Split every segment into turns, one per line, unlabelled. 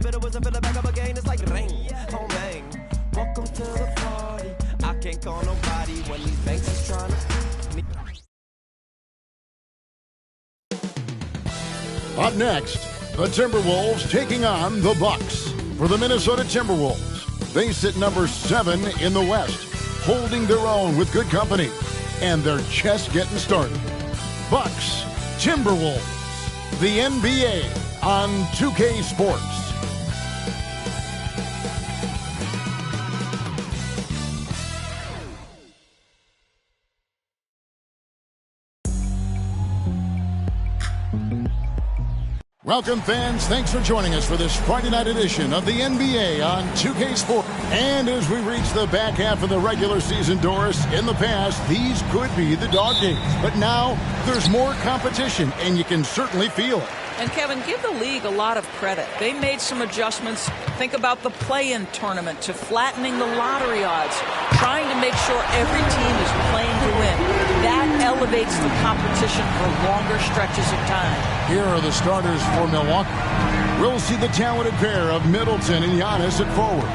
bitter was a feeling back up again. It's like rain, oh man. Welcome to the party. I can't call nobody when these banks is trying to.
Up next, the Timberwolves taking on the Bucks. For the Minnesota Timberwolves, they sit number 7 in the West, holding their own with good company, and they're just getting started. Bucks, Timberwolves, the NBA on 2K Sports. Welcome, fans. Thanks for joining us for this Friday night edition of the NBA on 2K Sports. And as we reach the back half of the regular season, Doris, in the past, these could be the dog days. But now, there's more competition, and you can certainly feel it.
And, Kevin, give the league a lot of credit. They made some adjustments. Think about the play-in tournament to flattening the lottery odds, trying to make sure every team is playing to win. That elevates the competition for longer stretches of time.
Here are the starters for Milwaukee. We'll see the talented pair of Middleton and Giannis at forward.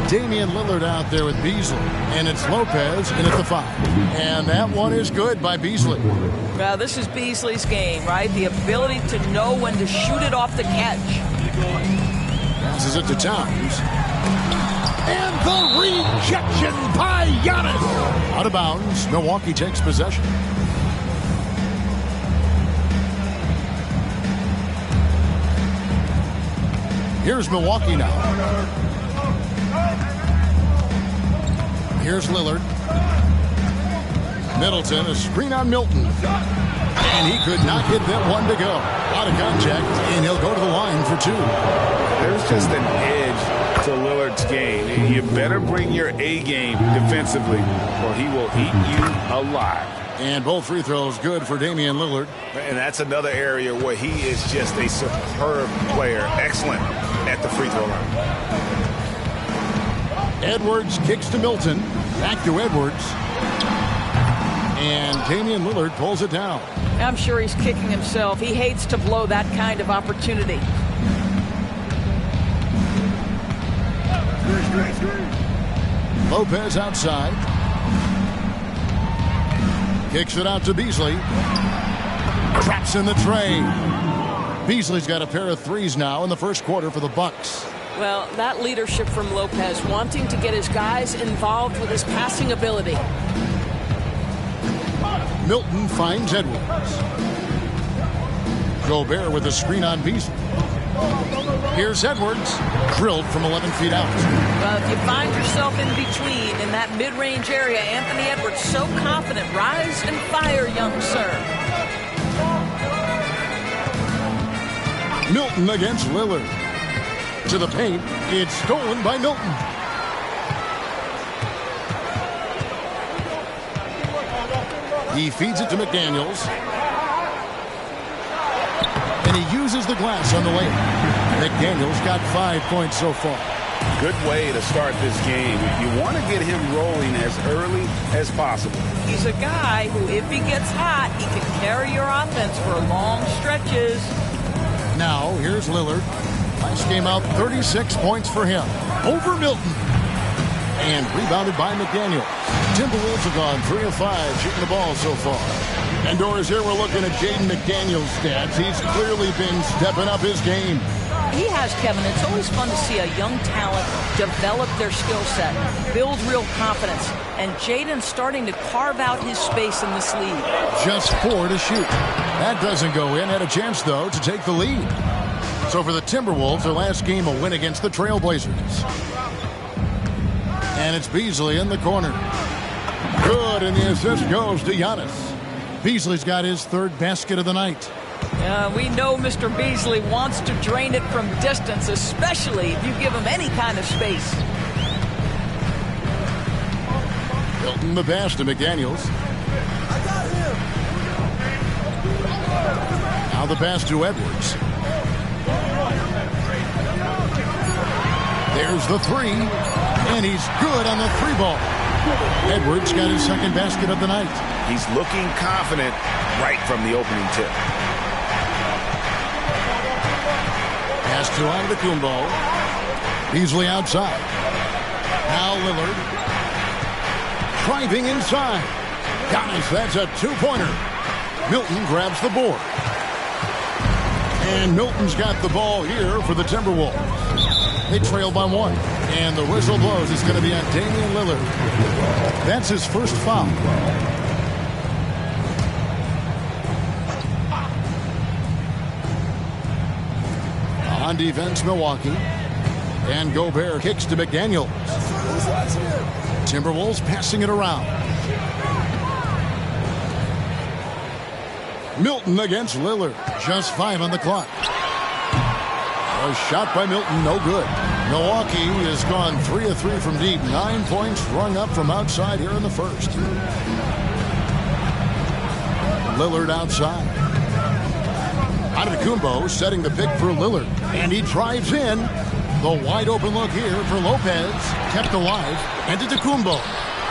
Damian Lillard out there with Beasley. And it's Lopez in at the 5. And that one is good by Beasley.
Now, this is Beasley's game, right? The ability to know when to shoot it off the catch.
Passes it to Towns. And the rejection by Giannis. Out of bounds. Milwaukee takes possession. Here's Milwaukee now. Here's Lillard. Middleton, a screen on Milton. And he could not get that one to go. Out of contact, and he'll go to the line for 2.
There's just an edge to Lillard's game. You better bring your A game defensively, or he will eat you alive.
And both free throws good for Damian Lillard.
And that's another area where he is just a superb player. Excellent at the free throw line.
Edwards kicks to Milton. Back to Edwards. And Damian Lillard pulls it down.
I'm sure he's kicking himself. He hates to blow that kind of opportunity.
Lopez outside. Kicks it out to Beasley. Traps in the tray. Beasley's got a pair of threes now in the first quarter for the Bucks.
Well, that leadership from Lopez, wanting to get his guys involved with his passing ability.
Milton finds Edwards. Gobert with a screen on Beasley. Here's Edwards, drilled from 11 feet out.
Well, if you find yourself in between in that mid-range area, Anthony Edwards so confident. Rise and fire, young sir.
Milton against Lillard. To the paint, it's stolen by Milton. He feeds it to McDaniels. And he uses the glass on the layup. McDaniels got 5 points so far.
Good way to start this game. You want to get him rolling as early as possible.
He's a guy who, if he gets hot, he can carry your offense for long stretches.
Now, here's Lillard. Last game out, 36 points for him. Over Milton. And rebounded by McDaniels. Timberwolves have gone 3 of 5 shooting the ball so far. And Doris, here we're looking at Jaden McDaniels' stats. He's clearly been stepping up his game.
He has, Kevin. It's always fun to see a young talent develop their skill set, build real confidence. And Jaden's starting to carve out his space in this league.
Just 4 to shoot. That doesn't go in. Had a chance, though, to take the lead. So for the Timberwolves, their last game, a win against the Trailblazers. And it's Beasley in the corner. Good, and the assist goes to Giannis. Beasley's got his 3rd basket of the night.
We know Mr. Beasley wants to drain it from distance, especially if you give him any kind of space.
Hilton the pass to McDaniels.
I got him.
Now the pass to Edwards. There's the 3, and he's good on the 3 ball. Edwards got his 2nd basket of the night.
He's looking confident right from the opening tip.
Pass Pass to Antetokounmpo. Beasley outside. Now Lillard. Driving inside. Giannis, that's a two-pointer. Milton grabs the board. And Milton's got the ball here for the Timberwolves. They trail by one. And the whistle blows. It's going to be on Damian Lillard. That's his first foul. On defense, Milwaukee. And Gobert kicks to McDaniels. Timberwolves passing it around. Milton against Lillard. Just 5 on the clock. A shot by Milton, no good. Milwaukee has gone 3 of 3 from deep. 9 points rung up from outside here in the first. Lillard outside. Antetokounmpo setting the pick for Lillard. And he drives in. The wide open look here for Lopez. Kept alive. Antetokounmpo.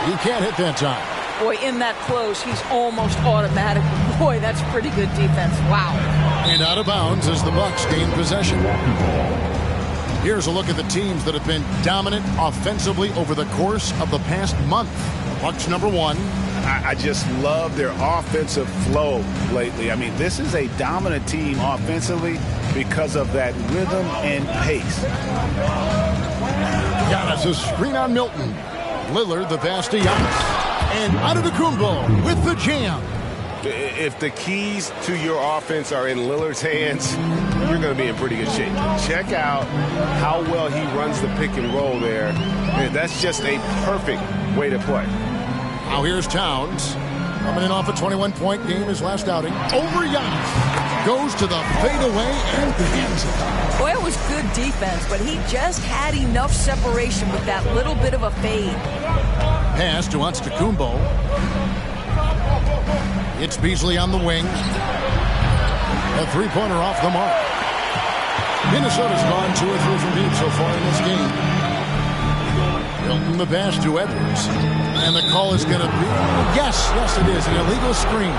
He can't hit that time.
Boy, in that close, he's almost automatic. Boy, that's pretty good defense. Wow.
And out of bounds as the Bucks gain possession. Here's a look at the teams that have been dominant offensively over the course of the past month. Bucks number 1.
I just love their offensive flow lately. I mean, this is a dominant team offensively because of that rhythm and pace.
Giannis, a screen on Milton. Lillard, the pass to Giannis. And Antetokounmpo with the jam.
If the keys to your offense are in Lillard's hands, you're going to be in pretty good shape. Check out how well he runs the pick and roll there. That's just a perfect way to play.
Now here's Towns. Coming in off a 21-point game his last outing. Over Giannis. Goes to the fadeaway and pins it.
Boy, it was good defense, but he just had enough separation with that little bit of a fade.
Pass to Antetokounmpo. It's Beasley on the wing. A three-pointer off the mark. Minnesota's gone 2 or 3 from deep so far in this game. Milton the pass to Edwards. And the call is going to be, yes, it is, an illegal screen.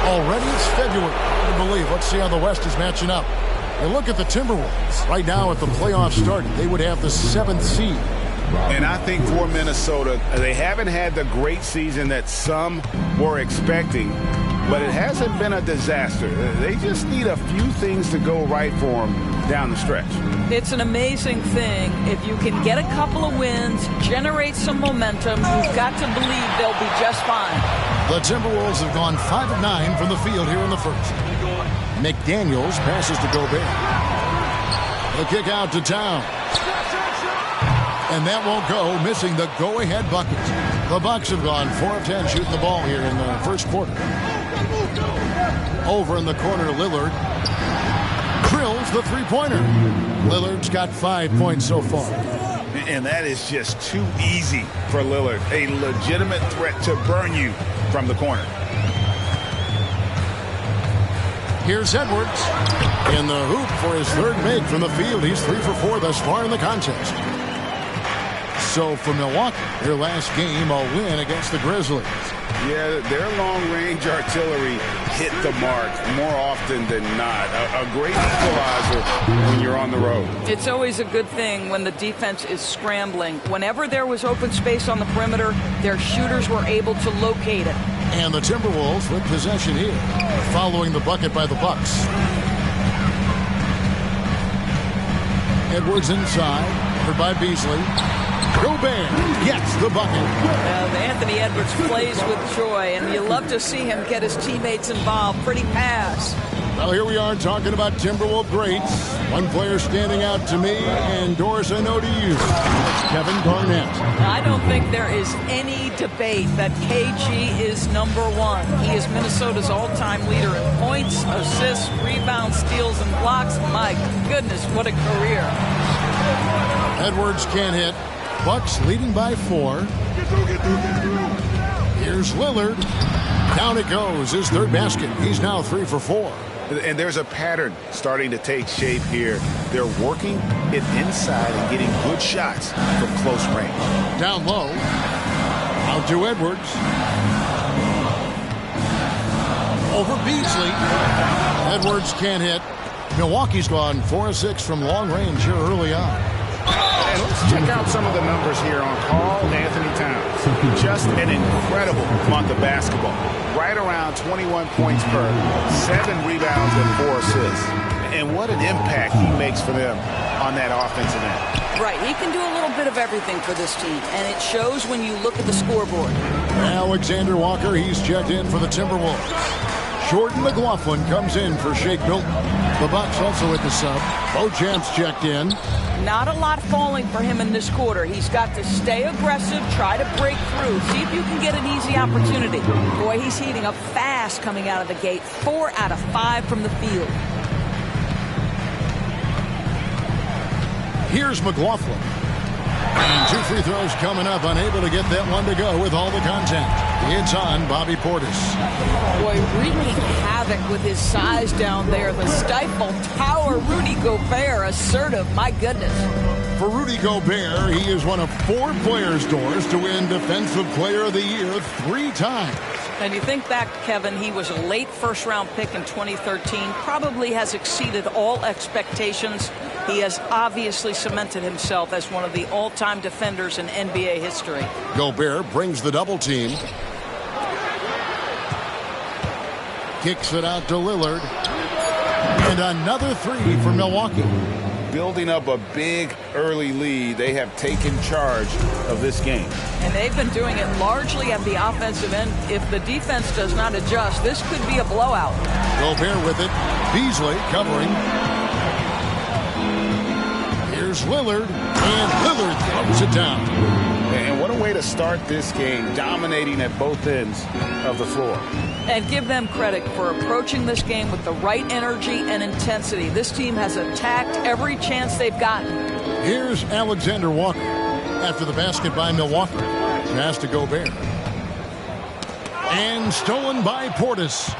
Already it's February. I believe. Let's see how the West is matching up. And look at the Timberwolves. Right now, at the playoffs started, they would have the 7th seed.
And I think for Minnesota, they haven't had the great season that some were expecting, but it hasn't been a disaster. They just need a few things to go right for them down the stretch.
It's an amazing thing. If you can get a couple of wins, generate some momentum, you've got to believe they'll be just fine.
The Timberwolves have gone 5 of 9 from the field here in the first. McDaniels passes to Gobert. The kick out to Towns. And that won't go, missing the go-ahead bucket. The Bucks have gone 4 of 10 shooting the ball here in the first quarter. Over in the corner, Lillard drills the three-pointer. Lillard's got 5 points so far.
And that is just too easy for Lillard. A legitimate threat to burn you from the corner.
Here's Edwards in the hoop for his 3rd make from the field. He's 3 for 4 thus far in the contest. So for Milwaukee, their last game, a win against the Grizzlies.
Yeah, their long-range artillery hit the mark more often than not. A great equalizer when you're on the road.
It's always a good thing when the defense is scrambling. Whenever there was open space on the perimeter, their shooters were able to locate it.
And the Timberwolves with possession here, following the bucket by the Bucks. Edwards inside, covered by Beasley. Gobert gets the bucket.
Anthony Edwards plays with joy, and you love to see him get his teammates involved. Pretty pass.
Well, here we are talking about Timberwolves greats. One player standing out to me, and Doris, I know to you. It's Kevin Garnett.
I don't think there is any debate that KG is number 1. He is Minnesota's all-time leader in points, assists, rebounds, steals, and blocks. My goodness, what a career.
Edwards can't hit. Bucks leading by 4. Here's Lillard. Down it goes. His 3rd basket. He's now 3 for 4.
And there's a pattern starting to take shape here. They're working it inside and getting good shots from close range.
Down low. Out to Edwards. Over Beasley. Edwards can't hit. Milwaukee's gone 4-6 from long range here early on.
And let's check out some of the numbers here on Karl Anthony Towns. Just an incredible month of basketball. Right around 21 points per, 7 rebounds and 4 assists. And what an impact he makes for them on that offensive end.
Right, he can do a little bit of everything for this team, and it shows when you look at the scoreboard.
Alexander Walker, he's checked in for the Timberwolves. Jordan McLaughlin comes in for Shake Milton. The Bucks also at the sub. Beauchamp's checked in.
Not a lot falling for him in this quarter. He's got to stay aggressive, try to break through, see if you can get an easy opportunity. Boy, he's heating up fast coming out of the gate. 4 out of 5 from the field.
Here's McLaughlin. And 2 free throws coming up. Unable to get that one to go with all the contact. It's on Bobby Portis.
Boy, wreaking havoc with his size down there. The stifle tower, Rudy Gobert, assertive. My goodness.
For Rudy Gobert, he is one of 4 players, Doris, to win Defensive Player of the Year 3 times.
And you think back, Kevin, he was a late first-round pick in 2013. Probably has exceeded all expectations. He has obviously cemented himself as one of the all-time defenders in NBA history.
Gobert brings the double team. Kicks it out to Lillard. And another 3 for Milwaukee.
Building up a big early lead, they have taken charge of this game.
And they've been doing it largely at the offensive end. If the defense does not adjust, this could be a blowout.
Gobert with it. Beasley covering. Here's Lillard, and Lillard throws it down.
And what a way to start this game, dominating at both ends of the floor.
And give them credit for approaching this game with the right energy and intensity. This team has attacked every chance they've gotten.
Here's Alexander Walker after the basket by Milwaukee. Pass to Gobert. And stolen by Portis.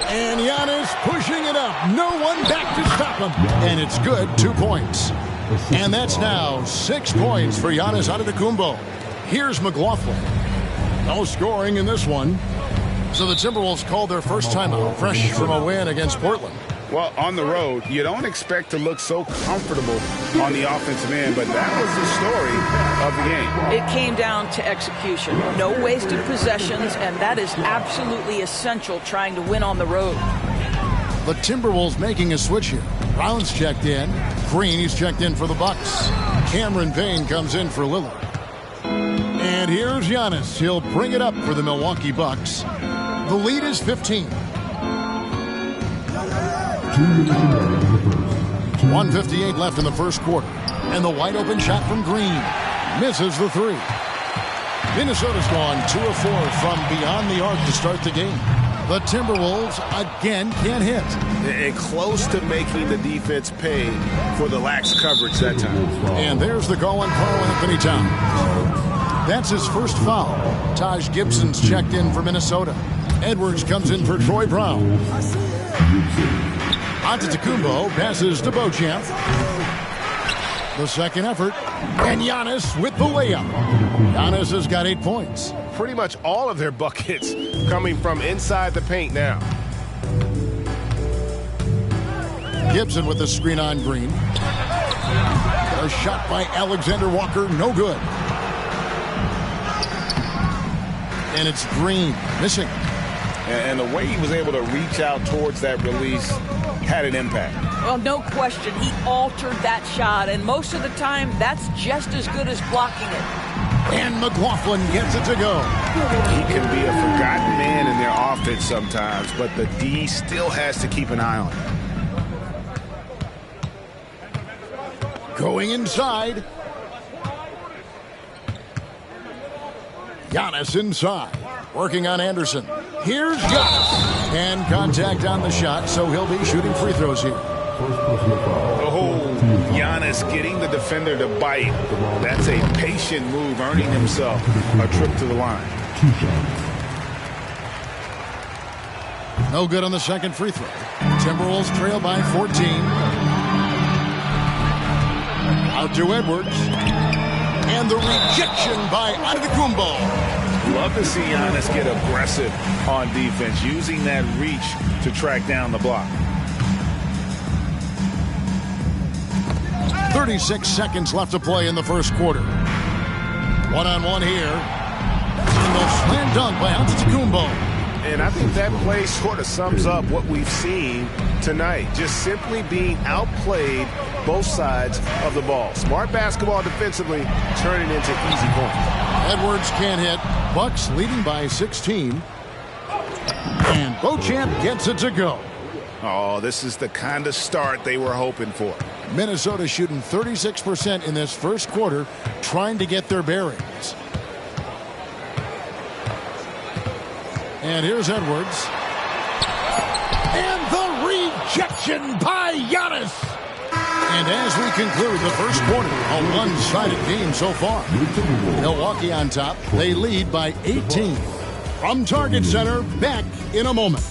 And Giannis pushing it up. No one back to stop him. And it's good, 2 points. And that's now 6 points for Giannis Antetokounmpo. Here's McLaughlin. No scoring in this one. So the Timberwolves called their first timeout, fresh from a win against Portland.
Well, on the road, you don't expect to look so comfortable on the offensive end, but that was the story of the game.
It came down to execution. No wasted possessions, and that is absolutely essential trying to win on the road.
The Timberwolves making a switch here. Brown's checked in. Green, he's checked in for the Bucks. Cameron Payne comes in for Lillard. And here's Giannis. He'll bring it up for the Milwaukee Bucks. The lead is 15. 1:58 left in the first quarter. And the wide open shot from Green. Misses the 3. Minnesota's gone 2 of 4 from beyond the arc to start the game. The Timberwolves again can't hit.
And close to making the defense pay for the lax coverage that time.
And there's the call on Karl Anthony Towns. That's his first foul. Taj Gibson's checked in for Minnesota. Edwards comes in for Troy Brown. Antetokounmpo passes to Beauchamp. The second effort. And Giannis with the layup. Giannis has got 8 points.
Pretty much all of their buckets coming from inside the paint now.
Gibson with the screen on Green. A shot by Alexander Walker, no good. And it's Green missing.
And the way he was able to reach out towards that release had an impact.
Well, no question. He altered that shot, and most of the time, that's just as good as blocking it.
And McLaughlin gets it to go.
He can be a forgotten man in their offense sometimes, but the D still has to keep an eye on him.
Going inside. Giannis inside. Working on Anderson. Here's Giannis. And contact on the shot, so he'll be shooting free throws here.
Oh, Giannis getting the defender to bite. That's a patient move, earning himself a trip to the line.
No good on the second free throw. Timberwolves trail by 14. Out to Edwards. And the rejection by Antetokounmpo.
Love to see Giannis get aggressive on defense, using that reach to track down the block.
36 seconds left to play in the first quarter. One-on-one here. Single slam dunk by Antetokounmpo.
And I think that play sort of sums up what we've seen tonight. Just simply being outplayed both sides of the ball. Smart basketball defensively, turning into easy points.
Edwards can't hit. Bucks leading by 16. And Beauchamp gets it to go.
Oh, this is the kind of start they were hoping for.
Minnesota shooting 36% in this first quarter, trying to get their bearings. And here's Edwards. And the rejection by Giannis. And as we conclude the first quarter, a one-sided game so far. Milwaukee on top. They lead by 18. From Target Center, back in a moment.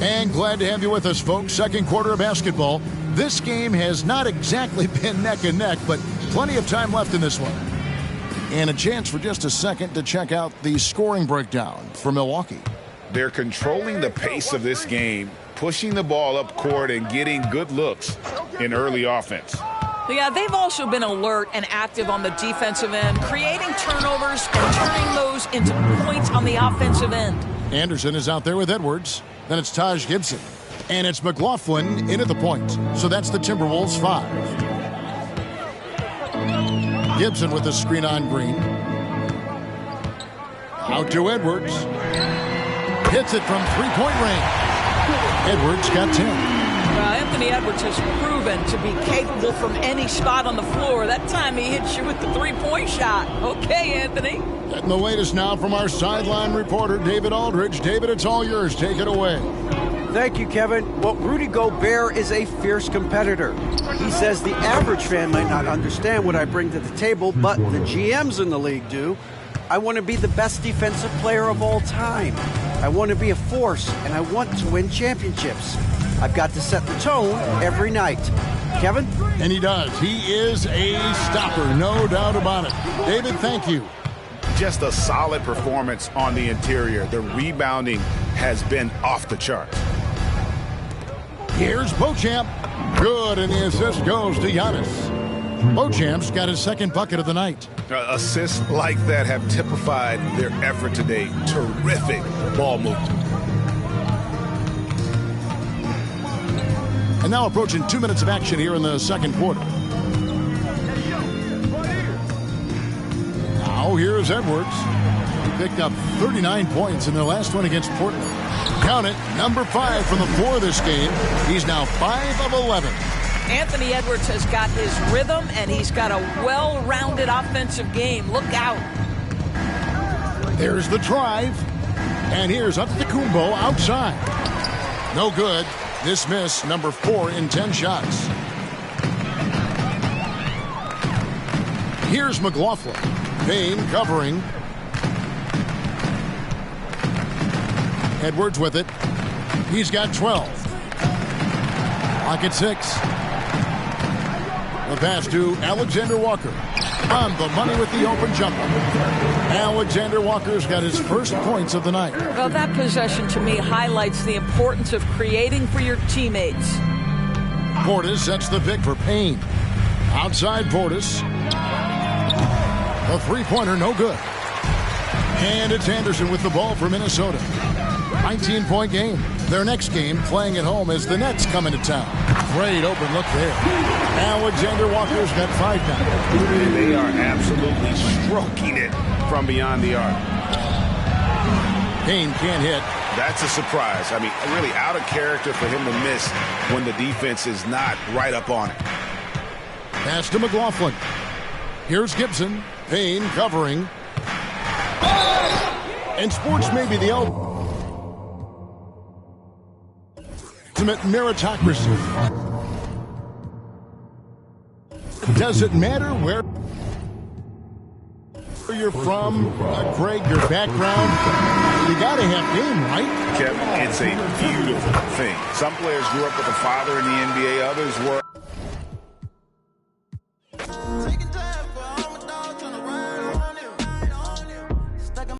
And glad to have you with us, folks. Second quarter of basketball. This game has not exactly been neck and neck, but plenty of time left in this one. And a chance for just a second to check out the scoring breakdown for Milwaukee.
They're controlling the pace of this game, pushing the ball up court and getting good looks in early offense.
Yeah, they've also been alert and active on the defensive end, creating turnovers and turning those into points on the offensive end.
Anderson is out there with Edwards. Then it's Taj Gibson. And it's McLaughlin in at the point. So that's the Timberwolves 5. Gibson with the screen on Green. Out to Edwards. Hits it from three-point range. Edwards got 10.
Anthony Edwards has proven to be capable from any spot on the floor. That time he hits you with the three-point shot. Okay, Anthony.
Getting the latest now from our sideline reporter, David Aldridge. David, it's all yours. Take it away.
Thank you, Kevin. Well, Rudy Gobert is a fierce competitor. He says the average fan might not understand what I bring to the table, but the GMs in the league do. I want to be the best defensive player of all time. I want to be a force, and I want to win championships. I've got to set the tone every night. Kevin?
And he does. He is a stopper, no doubt about it. David, thank you.
Just a solid performance on the interior. The rebounding has been off the charts.
Here's Beauchamp. Good, and the assist goes to Giannis. Beauchamp's got his second bucket of the night.
Assists like that have typified their effort today. Terrific ball movement.
And now approaching 2 minutes of action here in the second quarter. Now here's Edwards. He picked up 39 points in their last one against Portland. Count it, number 5 from the floor this game. He's now 5 of 11.
Anthony Edwards has got his rhythm, and he's got a well-rounded offensive game. Look out.
There's the drive. And here's Antetokounmpo outside. No good. This miss, number 4 in 10 shots. Here's McLaughlin. Payne covering. Edwards with it. He's got 12. Clock at 6. The pass to Alexander Walker. On the money with the open jumper. Alexander Walker's got his first points of the night.
Well, that possession to me highlights the importance of creating for your teammates.
Portis sets the pick for Payne. Outside Portis. A three-pointer, no good. And it's Anderson with the ball for Minnesota. 19-point game. Their next game, playing at home, as the Nets come into town. Great open look there. Alexander Walker's got 5 now.
They are absolutely stroking it from beyond the arc.
Payne can't hit.
That's a surprise. I mean, really out of character for him to miss when the defense is not right up on it.
Pass to McLaughlin. Here's Gibson. Payne covering. And sports may be the ultimate meritocracy. Does it matter where you're from, Greg, your background? You gotta have game, right?
Kevin, it's a beautiful thing. Some players grew up with a father in the NBA, others were